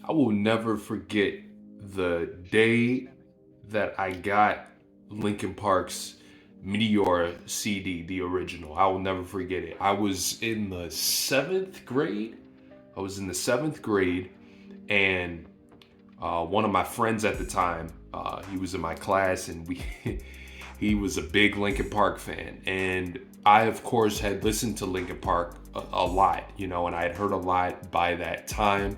I will never forget the day that I got Linkin Park's Meteora CD, the original. I will never forget it. I was in the seventh grade. I was in the seventh grade, and one of my friends at the time, he was in my class, and he was a big Linkin Park fan, and I, of course, had listened to Linkin Park a lot, and I had heard a lot by that time.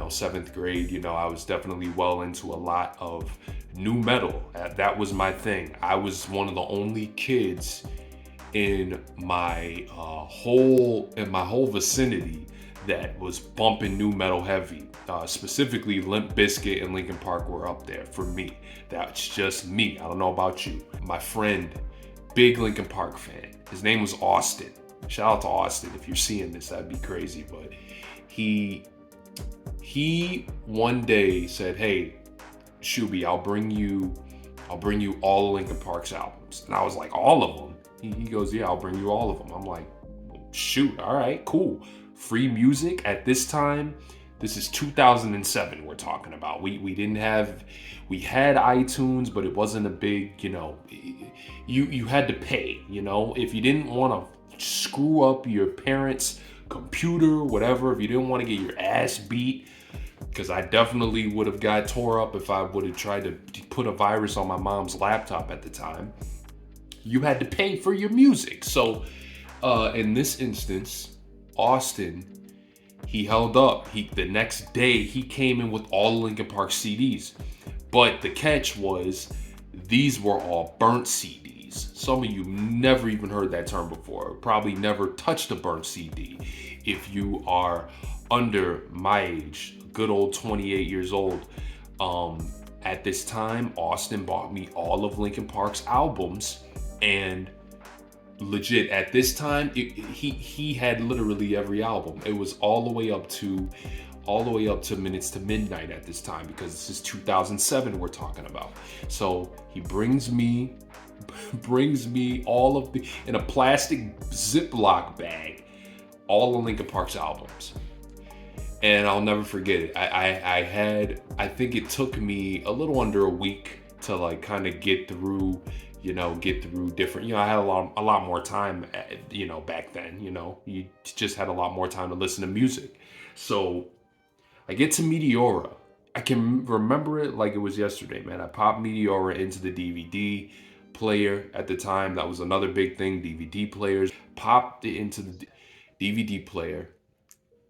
Seventh grade, I was definitely well into a lot of new metal. That was my thing. I was one of the only kids in my whole vicinity that was bumping new metal heavy. Specifically, Limp Bizkit and Linkin Park were up there for me. That's just me. I don't know about you. My friend, big Linkin Park fan. His name was Austin. Shout out to Austin. If you're seeing this, that'd be crazy. But he one day said, "Hey, Shuby, I'll bring you all of Linkin Park's albums." And I was like, "All of them?" He goes, "Yeah, I'll bring you all of them." I'm like, "Shoot, all right, cool." Free music at this time. This is 2007 we're talking about. We had iTunes, but it wasn't a big, you had to pay, if you didn't want to screw up your parents' computer, whatever, if you didn't want to get your ass beat, because I definitely would have got tore up if I would have tried to put a virus on my mom's laptop at the time. You had to pay for your music. So in this instance, Austin, he held up. The next day he came in with all the Linkin Park CDs. But the catch was these were all burnt CDs. Some of you never even heard that term before. Probably never touched a burnt CD. If you are under my age, good old 28 years old, at this time, Austin bought me all of Linkin Park's albums, and legit at this time, he had literally every album. It was all the way up to Minutes to Midnight at this time, because this is 2007 we're talking about. So he brings me all of the, in a plastic Ziploc bag, all of Linkin Park's albums. And I'll never forget it. I think it took me a little under a week to like kind of get through different, I had a lot more time, back then, you just had a lot more time to listen to music. So I get to Meteora. I can remember it like it was yesterday, man. I popped Meteora into the DVD player at the time. That was another big thing, DVD players. Popped it into the DVD player.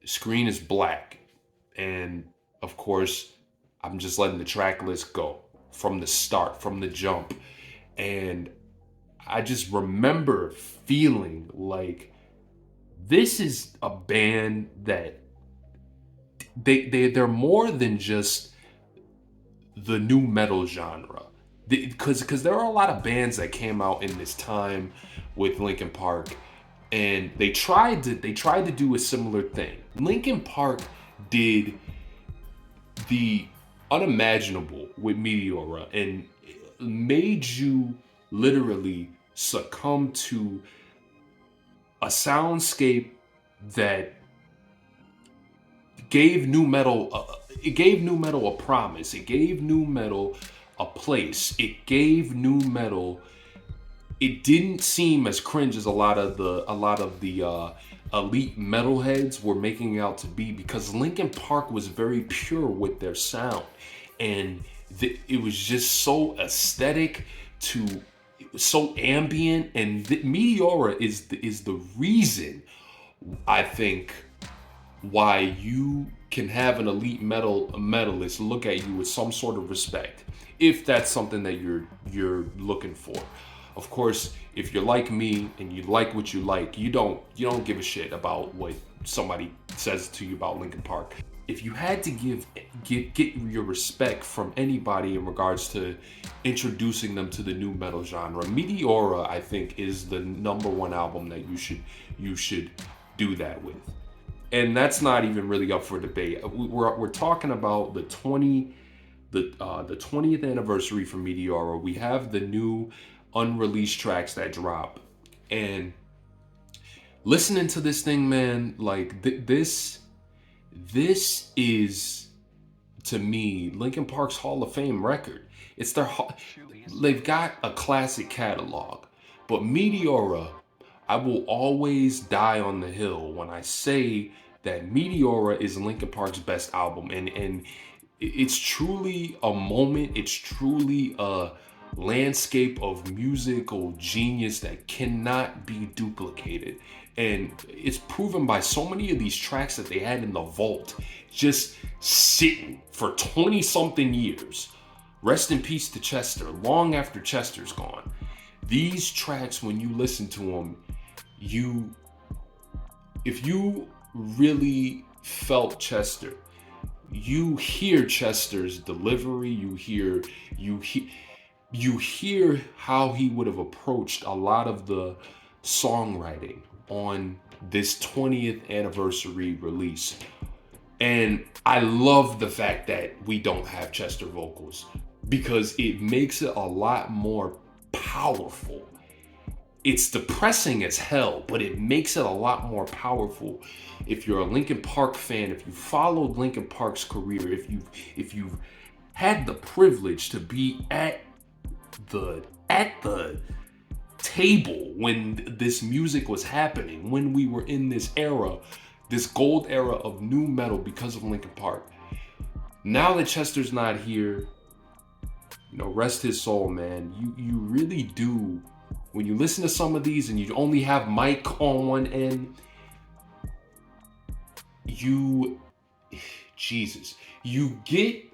The screen is black. And of course, I'm just letting the track list go from the start, from the jump. And I just remember feeling like this is a band that they're more than just the new metal genre. Because there are a lot of bands that came out in this time with Linkin Park, and they tried to do a similar thing. Linkin Park did the unimaginable with Meteora and made you literally succumb to a soundscape that gave new metal a promise. It gave new metal a place. It gave new metal, it didn't seem as cringe as a lot of the elite metalheads were making it out to be, because Linkin Park was very pure with their sound, and it was just so aesthetic, so ambient, and Meteora is the reason, I think, why you can have an elite medalist look at you with some sort of respect, if that's something that you're looking for. Of course, if you're like me and you like what you like, you don't give a shit about what somebody says to you about Linkin Park. If you had to get your respect from anybody in regards to introducing them to the new metal genre, Meteora, I think, is the number one album that you should do that with. And that's not even really up for debate. We're talking about the 20th anniversary for Meteora. We have the new unreleased tracks that drop, and listening to this thing, man, like this is to me, Linkin Park's Hall of Fame record. It's their they've got a classic catalog, but Meteora, I will always die on the hill when I say that Meteora is Linkin Park's best album, and it's truly a moment. It's truly a landscape of musical genius that cannot be duplicated. And it's proven by so many of these tracks that they had in the vault, just sitting for 20 something years. Rest in peace to Chester, long after Chester's gone. These tracks, when you listen to them, if you really felt Chester, you hear Chester's delivery, you hear how he would have approached a lot of the songwriting on this 20th anniversary release. And I love the fact that we don't have Chester vocals, because it makes it a lot more powerful. It's depressing as hell, but it makes it a lot more powerful. If you're a Linkin Park fan, if you followed Linkin Park's career, if you've had the privilege to be at the table when this music was happening, when we were in this era, this gold era of nu metal because of Linkin Park. Now that Chester's not here, rest his soul, man. You really do. When you listen to some of these and you only have Mike on one end, you get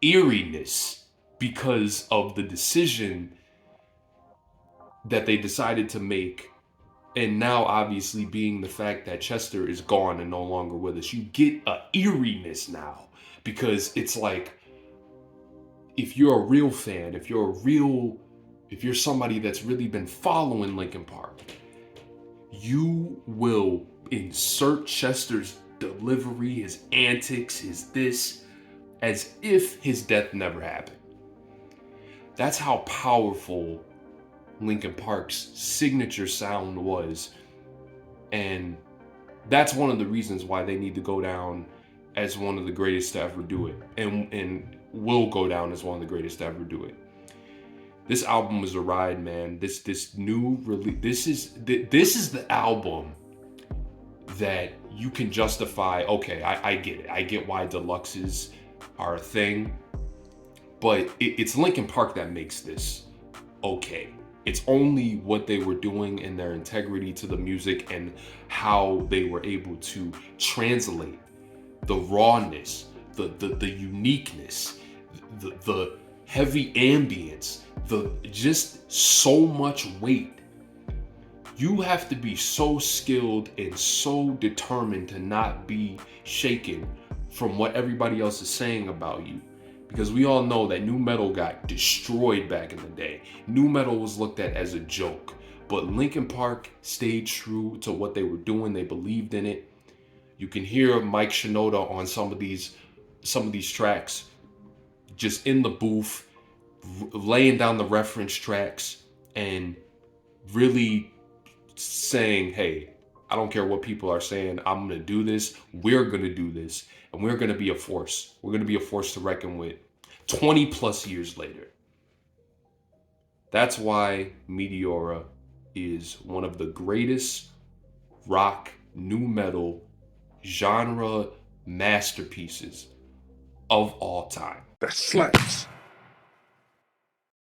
eeriness because of the decision that they decided to make. And now, obviously, being the fact that Chester is gone and no longer with us, you get a eeriness now, because it's like, if you're a real fan, if you're somebody that's really been following Linkin Park, you will insert Chester's delivery, his antics, his this, as if his death never happened. That's how powerful Linkin Park's signature sound was. And that's one of the reasons why they need to go down as one of the greatest to ever do it, and will go down as one of the greatest to ever do it. This album was a ride, man. This new release, this is the album that you can justify. Okay, I get it. I get why deluxes are a thing, but it's Linkin Park that makes this okay. It's only what they were doing and their integrity to the music and how they were able to translate the rawness, the uniqueness, the heavy ambience, just so much weight. You have to be so skilled and so determined to not be shaken from what everybody else is saying about you. Because we all know that nu metal got destroyed back in the day. Nu metal was looked at as a joke. But Linkin Park stayed true to what they were doing. They believed in it. You can hear Mike Shinoda on some of these tracks, just in the booth, laying down the reference tracks and really saying, hey, I don't care what people are saying. I'm going to do this. We're going to do this. And we're going to be a force. We're going to be a force to reckon with 20 plus years later. That's why Meteora is one of the greatest rock, nu metal, genre masterpieces of all time. That slaps.